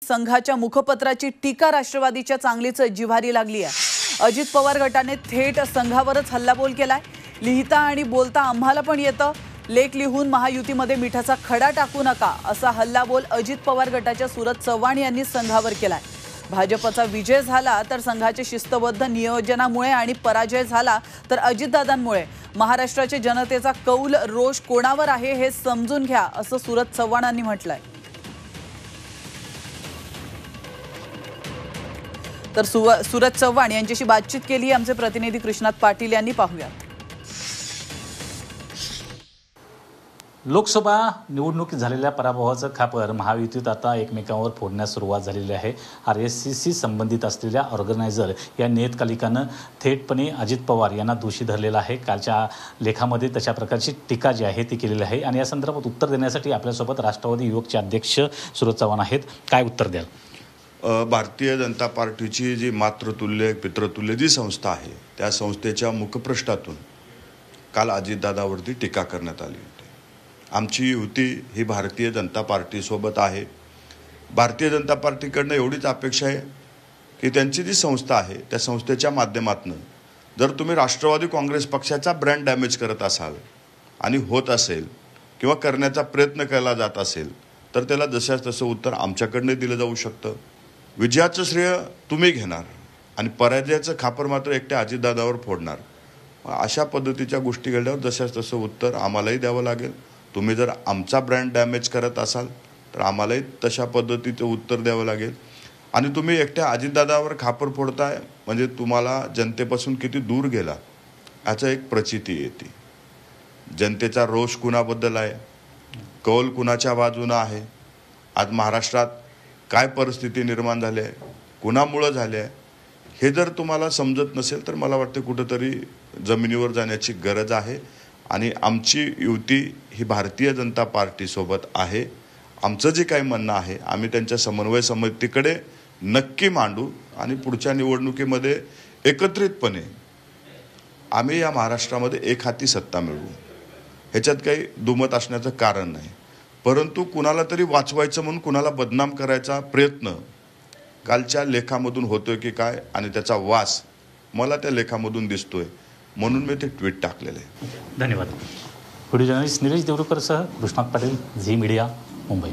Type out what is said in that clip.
संघाच्या मुखपत्राची टीका राष्ट्रवादीच्या चांगलीच जिव्हारी लागली आहे। अजित पवार गटाने थेट संघावरच हल्लाबोल केलाय। लिहिता आणि बोलता आम्हाला पण येतं, लेख लिहून महायुतीमध्ये मिठाचा खडा टाकू नका असा हल्लाबोल अजित पवार गटाच्या सुरत चव्हाण यांनी संघावर केलाय। भाजपचा विजय झाला तर संघाच्या शिस्तबद्ध नियोजनामुळे आणि पराजय झाला तर अजितदादांमुळे। महाराष्ट्राच्या जनतेचा कौल रोष कोणावर आहे हे समजून घ्या असं सुरत चव्हाणांनी म्हटलंय। तर सुरत चव्हाण यांच्याशी बातचीत केली आमचे प्रतिनिधी कृष्णात पाटील यांनी। पाहूया। लोकसभा निवडणुकीत झालेल्या पराभवाचं खापर महायुतीत आता एकमेकांवर फोडण्यास सुरुवात झालेली आहे। RSCशी संबंधित असलेल्या ऑर्गनायझर या नियतकालिकानं थेटपणे अजित पवार यांना दोषी धरलेलं आहे। कालच्या लेखामध्ये तशा प्रकारची टीका जी आहे ती केलेली आहे आणि या संदर्भात उत्तर देण्यासाठी आपल्यासोबत राष्ट्रवादी युवकचे अध्यक्ष सुरत चव्हाण आहेत। काय उत्तर द्याल? भारतीय जनता पार्टीची जी मातृतुल्य पितृतुल्य जी संस्था आहे त्या संस्थेच्या मुखपृष्ठातून काल अजितदादावरती टीका करण्यात आली होती। आमची युती ही भारतीय जनता पार्टीसोबत आहे। भारतीय जनता पार्टीकडनं एवढीच अपेक्षा आहे की त्यांची जी संस्था आहे त्या संस्थेच्या माध्यमातून जर तुम्ही राष्ट्रवादी काँग्रेस पक्षाचा ब्रँड डॅमेज करत असाल आणि होत असेल किंवा करण्याचा प्रयत्न केला जात असेल तर त्याला जशास तसं उत्तर आमच्याकडनं दिलं जाऊ शकतं। विजयाचं श्रेय तुम्ही घेणार आणि पराजयाचं खापर मात्र एकट्या अजितदादावर फोडणार। अशा पद्धतीच्या गोष्टी घडल्यावर जशास तसं उत्तर आम्हालाही द्यावं लागेल। तुम्ही जर आमचा ब्रँड डॅमेज करत असाल तर आम्हालाही तशा पद्धतीचं उत्तर द्यावं लागेल। आणि तुम्ही एकट्या अजितदादावर खापर फोडताय म्हणजे तुम्हाला जनतेपासून किती दूर गेला याचं एक प्रचिती येते। जनतेचा रोष कुणाबद्दल आहे, कौल कुणाच्या बाजूनं आहे, आज महाराष्ट्रात काय परिस्थिती निर्माण झाली आहे, कुणामुळं झाली आहे हे जर तुम्हाला समजत नसेल तर मला वाटतं कुठंतरी जमिनीवर जाण्याची गरज आहे। आणि आमची युती ही भारतीय जनता पार्टीसोबत आहे। आमचं जे काही म्हणणं आहे आम्ही त्यांच्या समन्वय समितीकडे नक्की मांडू आणि पुढच्या निवडणुकीमध्ये एकत्रितपणे आम्ही या महाराष्ट्रामध्ये एक हाती सत्ता मिळवू। ह्याच्यात काही दुमत असण्याचं कारण नाही। परंतु कुणाला तरी वाचवायचं म्हणून कुणाला बदनाम करायचा प्रयत्न कालच्या लेखामधून होतोय की काय आणि त्याचा वास मला त्या लेखामधून दिसतोय म्हणून मी ते ट्विट टाकलेलं आहे। धन्यवाद। व्हिडिओ जर्नलिस्ट निलेश देवरुकरसह कृष्णात पाटील, झी मीडिया, मुंबई।